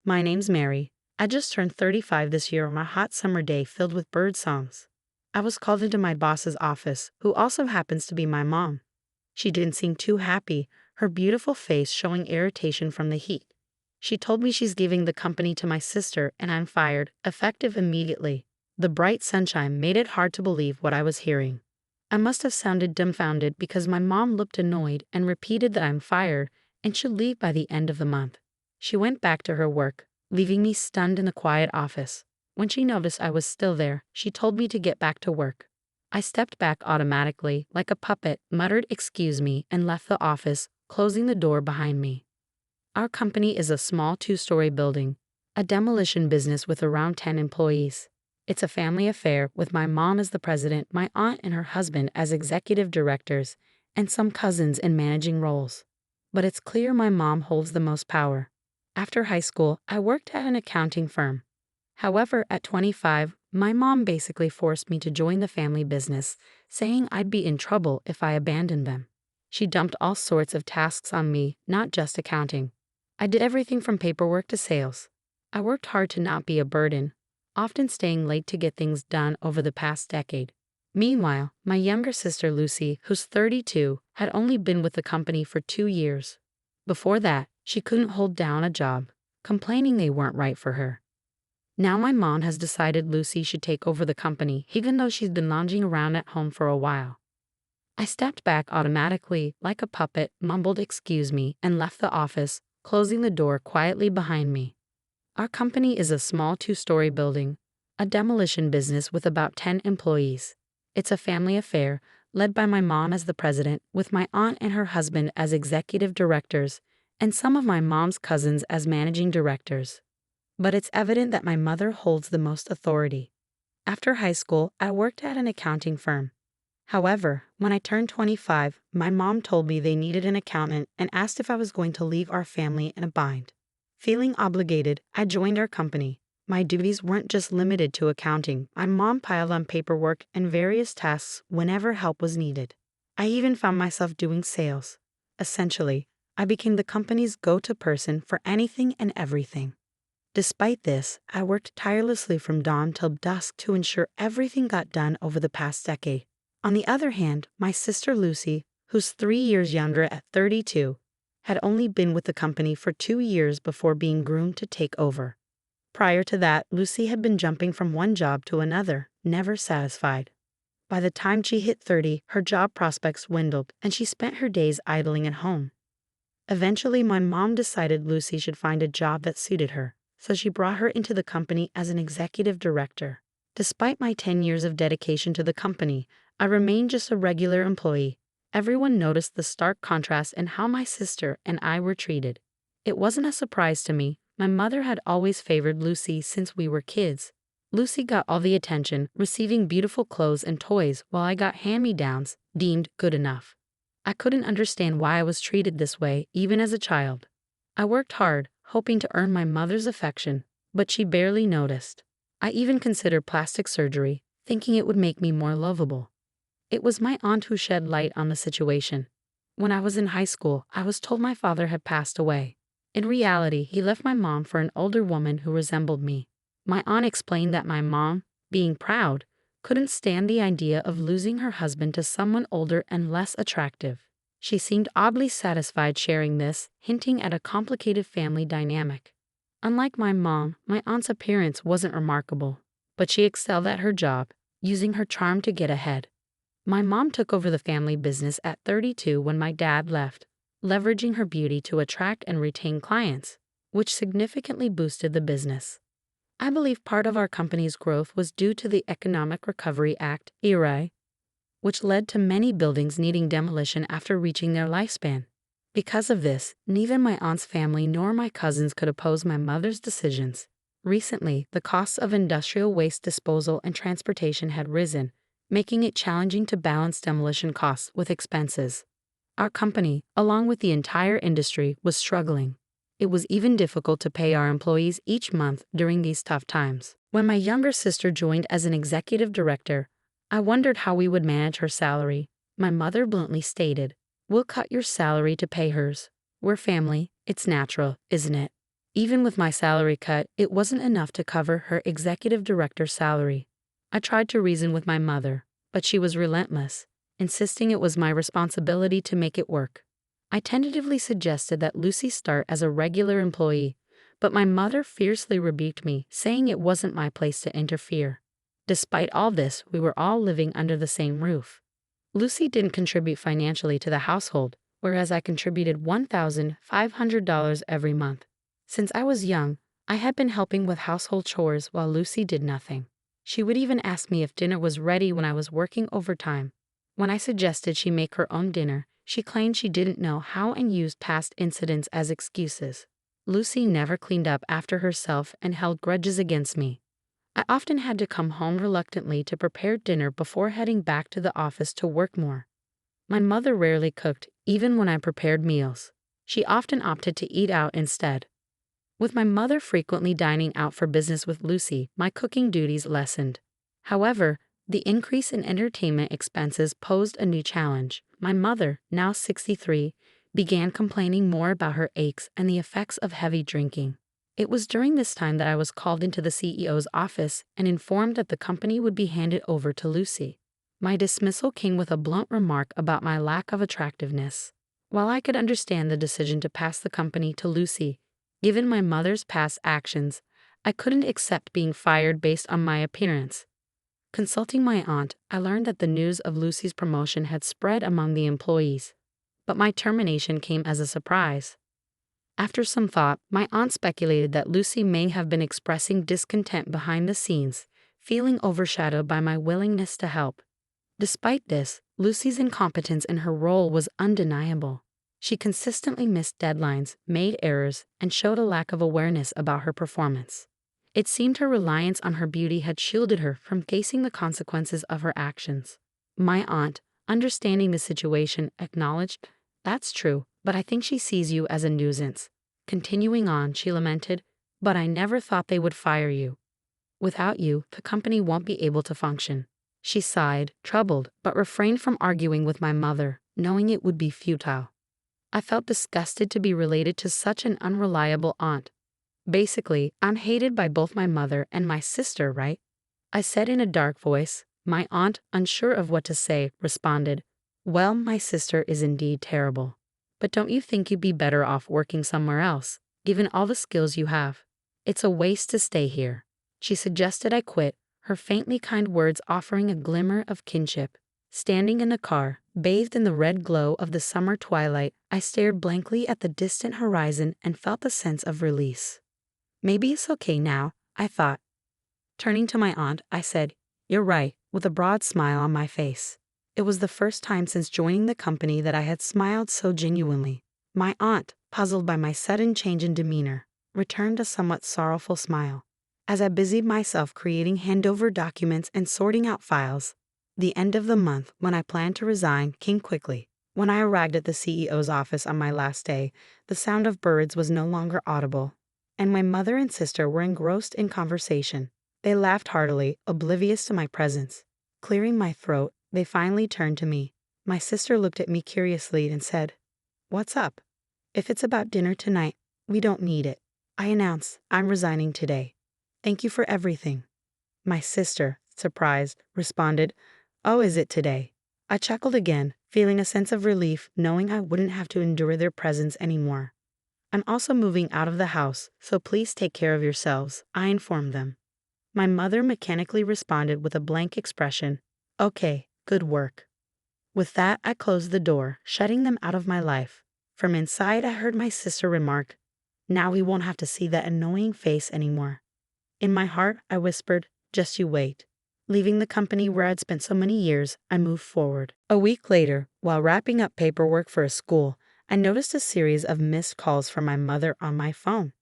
My name's Mary. I just turned 35 this year on a hot summer day filled with bird songs. I was called into my boss's office, who also happens to be my mom. She didn't seem too happy, her beautiful face showing irritation from the heat. She told me she's giving the company to my sister and I'm fired, effective immediately. The bright sunshine made it hard to believe what I was hearing. I must have sounded dumbfounded because my mom looked annoyed and repeated that I'm fired and should leave by the end of the month. She went back to her work, leaving me stunned in the quiet office. When she noticed I was still there, she told me to get back to work. I stepped back automatically, like a puppet, muttered "excuse me," and left the office, closing the door behind me. Our company is a small 2-story building, a demolition business with around 10 employees. It's a family affair with my mom as the president, my aunt and her husband as executive directors, and some cousins in managing roles. But it's clear my mom holds the most power. After high school, I worked at an accounting firm. However, at 25, my mom basically forced me to join the family business, saying I'd be in trouble if I abandoned them. She dumped all sorts of tasks on me, not just accounting. I did everything from paperwork to sales. I worked hard to not be a burden, often staying late to get things done over the past decade. Meanwhile, my younger sister Lucy, who's 32, had only been with the company for 2 years. Before that, she couldn't hold down a job, complaining they weren't right for her. Now my mom has decided Lucy should take over the company, even though she's been lounging around at home for a while. I stepped back automatically, like a puppet, mumbled "excuse me," and left the office, closing the door quietly behind me. Our company is a small 2-story building, a demolition business with about 10 employees. It's a family affair, led by my mom as the president, with my aunt and her husband as executive directors, and some of my mom's cousins as managing directors. But it's evident that my mother holds the most authority. After high school, I worked at an accounting firm. However, when I turned 25, my mom told me they needed an accountant and asked if I was going to leave our family in a bind. Feeling obligated, I joined our company. My duties weren't just limited to accounting. My mom piled on paperwork and various tasks whenever help was needed. I even found myself doing sales. Essentially, I became the company's go-to person for anything and everything. Despite this, I worked tirelessly from dawn till dusk to ensure everything got done over the past decade. On the other hand, my sister Lucy, who's 3 years younger at 32, had only been with the company for 2 years before being groomed to take over. Prior to that, Lucy had been jumping from one job to another, never satisfied. By the time she hit 30, her job prospects dwindled, and she spent her days idling at home. Eventually, my mom decided Lucy should find a job that suited her, so she brought her into the company as an executive director. Despite my 10 years of dedication to the company, I remained just a regular employee. Everyone noticed the stark contrast in how my sister and I were treated. It wasn't a surprise to me. My mother had always favored Lucy since we were kids. Lucy got all the attention, receiving beautiful clothes and toys, while I got hand-me-downs, deemed good enough. I couldn't understand why I was treated this way, even as a child. I worked hard, hoping to earn my mother's affection, but she barely noticed. I even considered plastic surgery, thinking it would make me more lovable. It was my aunt who shed light on the situation. When I was in high school, I was told my father had passed away. In reality, he left my mom for an older woman who resembled me. My aunt explained that my mom, being proud, couldn't stand the idea of losing her husband to someone older and less attractive. She seemed oddly satisfied sharing this, hinting at a complicated family dynamic. Unlike my mom, my aunt's appearance wasn't remarkable, but she excelled at her job, using her charm to get ahead. My mom took over the family business at 32 when my dad left, leveraging her beauty to attract and retain clients, which significantly boosted the business. I believe part of our company's growth was due to the Economic Recovery Act, ERA, which led to many buildings needing demolition after reaching their lifespan. Because of this, neither my aunt's family nor my cousins could oppose my mother's decisions. Recently, the costs of industrial waste disposal and transportation had risen, making it challenging to balance demolition costs with expenses. Our company, along with the entire industry, was struggling. It was even difficult to pay our employees each month during these tough times. When my younger sister joined as an executive director, I wondered how we would manage her salary. My mother bluntly stated, "We'll cut your salary to pay hers. We're family, it's natural, isn't it?" Even with my salary cut, it wasn't enough to cover her executive director's salary. I tried to reason with my mother, but she was relentless, insisting it was my responsibility to make it work. I tentatively suggested that Lucy start as a regular employee, but my mother fiercely rebuked me, saying it wasn't my place to interfere. Despite all this, we were all living under the same roof. Lucy didn't contribute financially to the household, whereas I contributed $1,500 every month. Since I was young, I had been helping with household chores while Lucy did nothing. She would even ask me if dinner was ready when I was working overtime. When I suggested she make her own dinner, she claimed she didn't know how and used past incidents as excuses. Lucy never cleaned up after herself and held grudges against me. I often had to come home reluctantly to prepare dinner before heading back to the office to work more. My mother rarely cooked, even when I prepared meals. She often opted to eat out instead. With my mother frequently dining out for business with Lucy, my cooking duties lessened. However, the increase in entertainment expenses posed a new challenge. My mother, now 63, began complaining more about her aches and the effects of heavy drinking. It was during this time that I was called into the CEO's office and informed that the company would be handed over to Lucy. My dismissal came with a blunt remark about my lack of attractiveness. While I could understand the decision to pass the company to Lucy, given my mother's past actions, I couldn't accept being fired based on my appearance. Consulting my aunt, I learned that the news of Lucy's promotion had spread among the employees, but my termination came as a surprise. After some thought, my aunt speculated that Lucy may have been expressing discontent behind the scenes, feeling overshadowed by my willingness to help. Despite this, Lucy's incompetence in her role was undeniable. She consistently missed deadlines, made errors, and showed a lack of awareness about her performance. It seemed her reliance on her beauty had shielded her from facing the consequences of her actions. My aunt, understanding the situation, acknowledged, "That's true, but I think she sees you as a nuisance." Continuing on, she lamented, "But I never thought they would fire you. Without you, the company won't be able to function." She sighed, troubled, but refrained from arguing with my mother, knowing it would be futile. I felt disgusted to be related to such an unreliable aunt. "Basically, I'm hated by both my mother and my sister, right?" I said in a dark voice. My aunt, unsure of what to say, responded, "Well, my sister is indeed terrible. But don't you think you'd be better off working somewhere else, given all the skills you have? It's a waste to stay here." She suggested I quit, her faintly kind words offering a glimmer of kinship. Standing in the car, bathed in the red glow of the summer twilight, I stared blankly at the distant horizon and felt a sense of release. Maybe it's okay now, I thought. Turning to my aunt, I said, "You're right," with a broad smile on my face. It was the first time since joining the company that I had smiled so genuinely. My aunt, puzzled by my sudden change in demeanor, returned a somewhat sorrowful smile. As I busied myself creating handover documents and sorting out files, the end of the month, when I planned to resign, came quickly. When I arrived at the CEO's office on my last day, the sound of birds was no longer audible, and my mother and sister were engrossed in conversation. They laughed heartily, oblivious to my presence. Clearing my throat, they finally turned to me. My sister looked at me curiously and said, "What's up?" "If it's about dinner tonight, we don't need it," I announced. "I'm resigning today. Thank you for everything." My sister, surprised, responded, "Oh, is it today?" I chuckled again, feeling a sense of relief knowing I wouldn't have to endure their presence anymore. "I'm also moving out of the house, so please take care of yourselves," I informed them. My mother mechanically responded with a blank expression, "Okay, good work." With that, I closed the door, shutting them out of my life. From inside, I heard my sister remark, "Now we won't have to see that annoying face anymore." In my heart, I whispered, "Just you wait." Leaving the company where I'd spent so many years, I moved forward. A week later, while wrapping up paperwork for a school, I noticed a series of missed calls from my mother on my phone.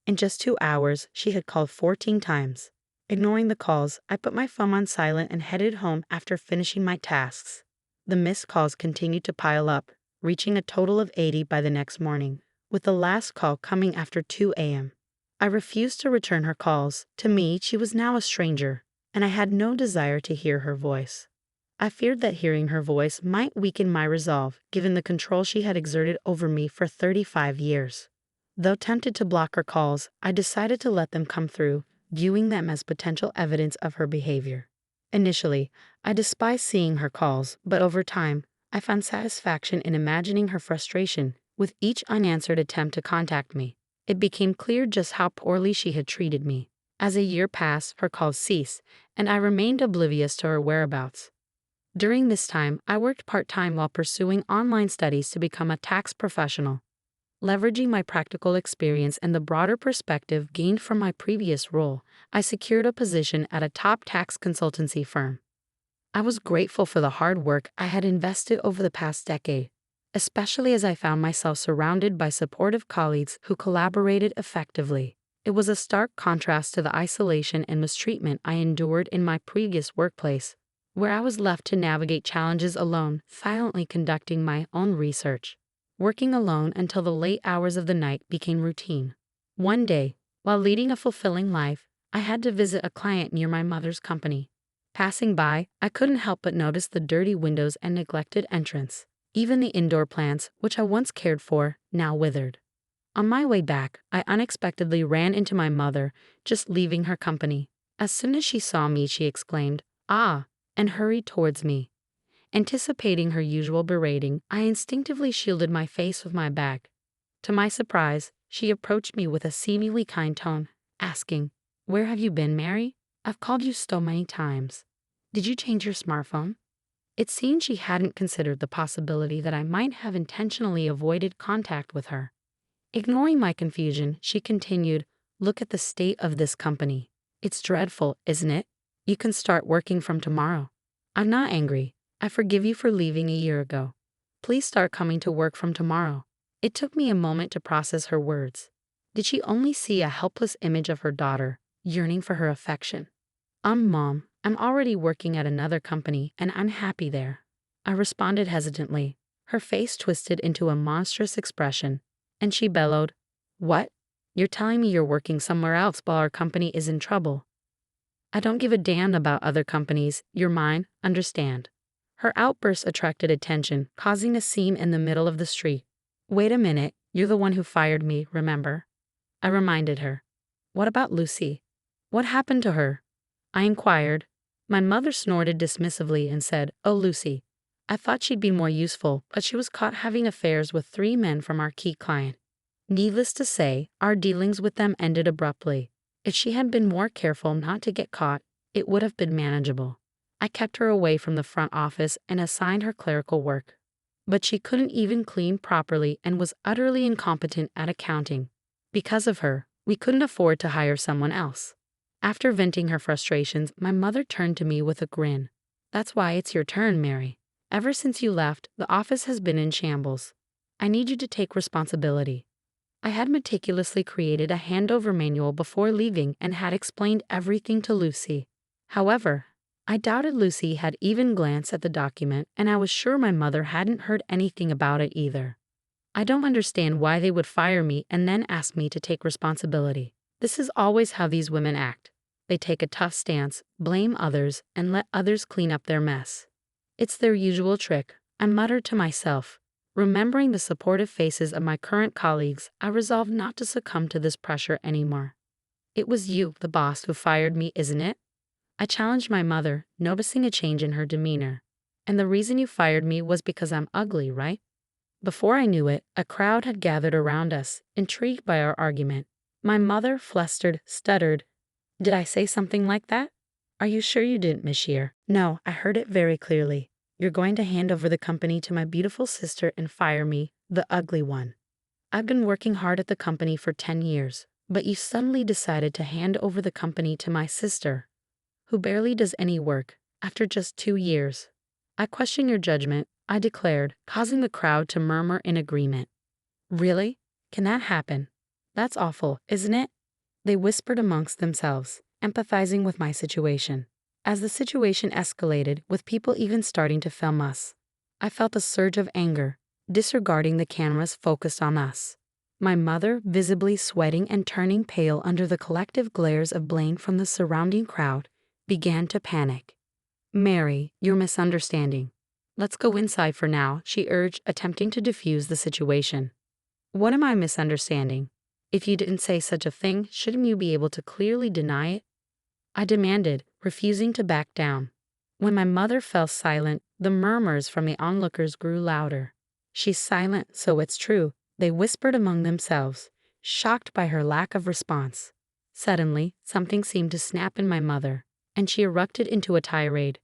In just 2 hours, she had called 14 times. Ignoring the calls, I put my phone on silent and headed home after finishing my tasks. The missed calls continued to pile up, reaching a total of 80 by the next morning, with the last call coming after 2 a.m. I refused to return her calls. To me, she was now a stranger, and I had no desire to hear her voice. I feared that hearing her voice might weaken my resolve, given the control she had exerted over me for 35 years. Though tempted to block her calls, I decided to let them come through, viewing them as potential evidence of her behavior. Initially, I despised seeing her calls, but over time, I found satisfaction in imagining her frustration with each unanswered attempt to contact me. It became clear just how poorly she had treated me. As a year passed, her calls ceased, and I remained oblivious to her whereabouts. During this time, I worked part-time while pursuing online studies to become a tax professional. Leveraging my practical experience and the broader perspective gained from my previous role, I secured a position at a top tax consultancy firm. I was grateful for the hard work I had invested over the past decade, especially as I found myself surrounded by supportive colleagues who collaborated effectively. It was a stark contrast to the isolation and mistreatment I endured in my previous workplace, where I was left to navigate challenges alone, silently conducting my own research. Working alone until the late hours of the night became routine. One day, while leading a fulfilling life, I had to visit a client near my mother's company. Passing by, I couldn't help but notice the dirty windows and neglected entrance. Even the indoor plants, which I once cared for, now withered. On my way back, I unexpectedly ran into my mother, just leaving her company. As soon as she saw me, she exclaimed, "Ah," and hurried towards me. Anticipating her usual berating, I instinctively shielded my face with my bag. To my surprise, she approached me with a seemingly kind tone, asking, "Where have you been, Mary? I've called you so many times. Did you change your smartphone?" It seemed she hadn't considered the possibility that I might have intentionally avoided contact with her. Ignoring my confusion, she continued, "Look at the state of this company. It's dreadful, isn't it? You can start working from tomorrow. I'm not angry. I forgive you for leaving a year ago. Please start coming to work from tomorrow." It took me a moment to process her words. Did she only see a helpless image of her daughter, yearning for her affection? Mom, I'm already working at another company and I'm happy there," I responded hesitantly. Her face twisted into a monstrous expression, and she bellowed, "What? You're telling me you're working somewhere else while our company is in trouble?" "I don't give a damn about other companies. You're mine, understand?" Her outburst attracted attention, causing a scene in the middle of the street. "Wait a minute, you're the one who fired me, remember?" I reminded her. "What about Lucy? What happened to her?" I inquired. My mother snorted dismissively and said, "Oh, Lucy. I thought she'd be more useful, but she was caught having affairs with 3 men from our key client. Needless to say, our dealings with them ended abruptly. If she had been more careful not to get caught, it would have been manageable. I kept her away from the front office and assigned her clerical work. But she couldn't even clean properly and was utterly incompetent at accounting. Because of her, we couldn't afford to hire someone else." After venting her frustrations, my mother turned to me with a grin. "That's why it's your turn, Mary. Ever since you left, the office has been in shambles. I need you to take responsibility." I had meticulously created a handover manual before leaving and had explained everything to Lucy. However, I doubted Lucy had even glanced at the document, and I was sure my mother hadn't heard anything about it either. "I don't understand why they would fire me and then ask me to take responsibility. This is always how these women act. They take a tough stance, blame others, and let others clean up their mess. It's their usual trick," I muttered to myself. Remembering the supportive faces of my current colleagues, I resolved not to succumb to this pressure anymore. "It was you, the boss, who fired me, isn't it?" I challenged my mother, noticing a change in her demeanor. "And the reason you fired me was because I'm ugly, right?" Before I knew it, a crowd had gathered around us, intrigued by our argument. My mother flustered, stuttered, "Did I say something like that?" "Are you sure you didn't, Miss Shear?" "No, I heard it very clearly. You're going to hand over the company to my beautiful sister and fire me, the ugly one. I've been working hard at the company for 10 years, but you suddenly decided to hand over the company to my sister, who barely does any work, after just 2 years. I question your judgment," I declared, causing the crowd to murmur in agreement. "Really? Can that happen? That's awful, isn't it?" They whispered amongst themselves, empathizing with my situation. As the situation escalated, with people even starting to film us, I felt a surge of anger, disregarding the cameras focused on us. My mother, visibly sweating and turning pale under the collective glares of blame from the surrounding crowd, began to panic. "Mary, you're misunderstanding. Let's go inside for now," she urged, attempting to defuse the situation. "What am I misunderstanding? If you didn't say such a thing, shouldn't you be able to clearly deny it? I demanded, refusing to back down. When my mother fell silent, the murmurs from the onlookers grew louder. "She's silent, so it's true," they whispered among themselves, shocked by her lack of response. Suddenly, something seemed to snap in my mother, and she erupted into a tirade.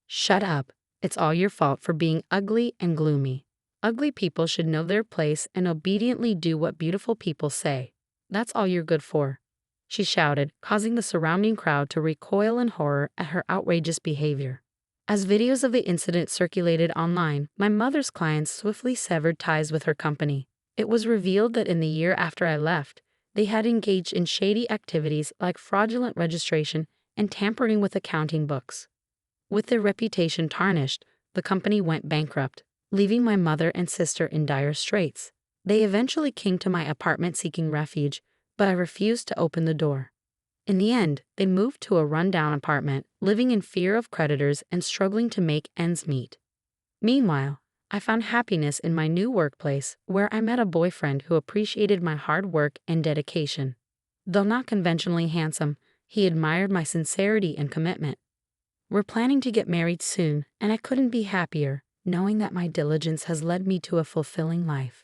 "Shut up. It's all your fault for being ugly and gloomy. Ugly people should know their place and obediently do what beautiful people say. That's all you're good for," she shouted, causing the surrounding crowd to recoil in horror at her outrageous behavior. As videos of the incident circulated online, my mother's clients swiftly severed ties with her company. It was revealed that in the year after I left, they had engaged in shady activities like fraudulent registration and tampering with accounting books. With their reputation tarnished, the company went bankrupt, leaving my mother and sister in dire straits. They eventually came to my apartment seeking refuge, but I refused to open the door. In the end, they moved to a rundown apartment, living in fear of creditors and struggling to make ends meet. Meanwhile, I found happiness in my new workplace, where I met a boyfriend who appreciated my hard work and dedication. Though not conventionally handsome, he admired my sincerity and commitment. We're planning to get married soon, and I couldn't be happier, knowing that my diligence has led me to a fulfilling life.